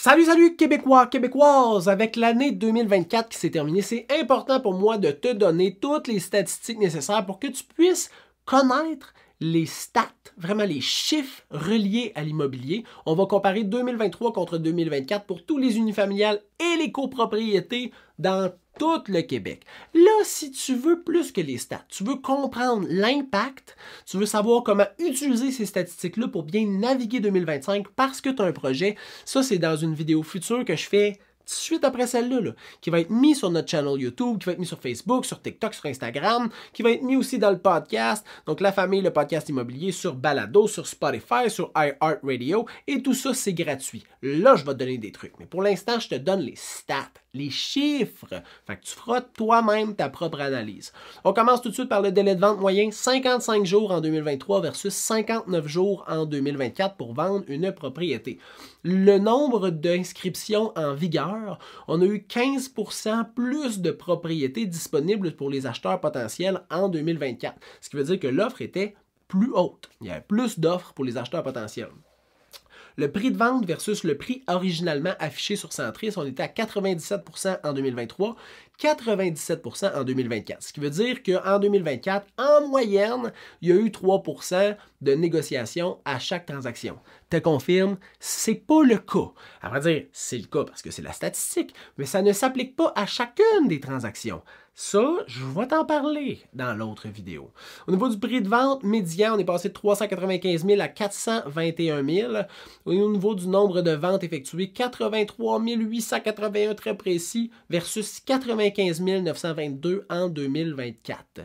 Salut, salut Québécois, Québécoises! Avec l'année 2024 qui s'est terminée, c'est important pour moi de te donner toutes les statistiques nécessaires pour que tu puisses connaître les stats, vraiment les chiffres reliés à l'immobilier. On va comparer 2023 contre 2024 pour tous les unifamiliales et les copropriétés dans tout le Québec. Là, si tu veux plus que les stats, tu veux comprendre l'impact, tu veux savoir comment utiliser ces statistiques-là pour bien naviguer 2025 parce que tu as un projet, ça c'est dans une vidéo future que je fais tout de suite après celle-là, qui va être mis sur notre channel YouTube, qui va être mis sur Facebook, sur TikTok, sur Instagram, qui va être mis aussi dans le podcast, donc La Famille, le podcast immobilier, sur Balado, sur Spotify, sur iHeartRadio, et tout ça, c'est gratuit. Là, je vais te donner des trucs, mais pour l'instant, je te donne les stats, les chiffres. Fait que tu feras toi-même ta propre analyse. On commence tout de suite par le délai de vente moyen, 55 jours en 2023 versus 59 jours en 2024 pour vendre une propriété. Le nombre d'inscriptions en vigueur, on a eu 15% plus de propriétés disponibles pour les acheteurs potentiels en 2024. Ce qui veut dire que l'offre était plus haute. Il y avait plus d'offres pour les acheteurs potentiels. Le prix de vente versus le prix originalement affiché sur Centris, on était à 97% en 2023, 97% en 2024. Ce qui veut dire qu'en 2024, en moyenne, il y a eu 3% de négociation à chaque transaction. Te confirme, c'est pas le cas. À vrai dire, c'est le cas parce que c'est la statistique, mais ça ne s'applique pas à chacune des transactions. Ça, je vais t'en parler dans l'autre vidéo. Au niveau du prix de vente médian, on est passé de 395 000 à 421 000. Au niveau du nombre de ventes effectuées, 83 881 très précis versus 95 922 en 2024.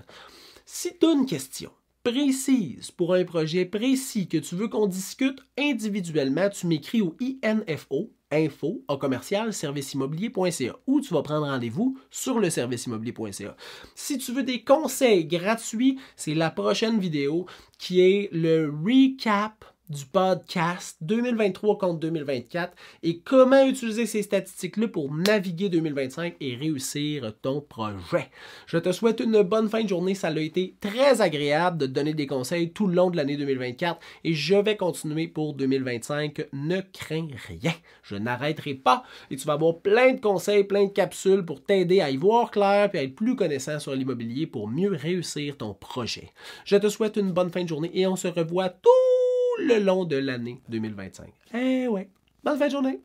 Si tu as une question précise pour un projet précis que tu veux qu'on discute individuellement, tu m'écris au INFO, info@serviceimmobilier.ca ou tu vas prendre rendez-vous sur le serviceimmobilier.ca. Si tu veux des conseils gratuits, c'est la prochaine vidéo qui est le recap du podcast 2023 contre 2024 et comment utiliser ces statistiques-là pour naviguer 2025 et réussir ton projet. Je te souhaite une bonne fin de journée. Ça a été très agréable de te donner des conseils tout le long de l'année 2024 et je vais continuer pour 2025. Ne crains rien. Je n'arrêterai pas et tu vas avoir plein de conseils, plein de capsules pour t'aider à y voir clair et à être plus connaissant sur l'immobilier pour mieux réussir ton projet. Je te souhaite une bonne fin de journée et on se revoit tout le long de l'année 2025. Eh ouais, bonne fin de journée!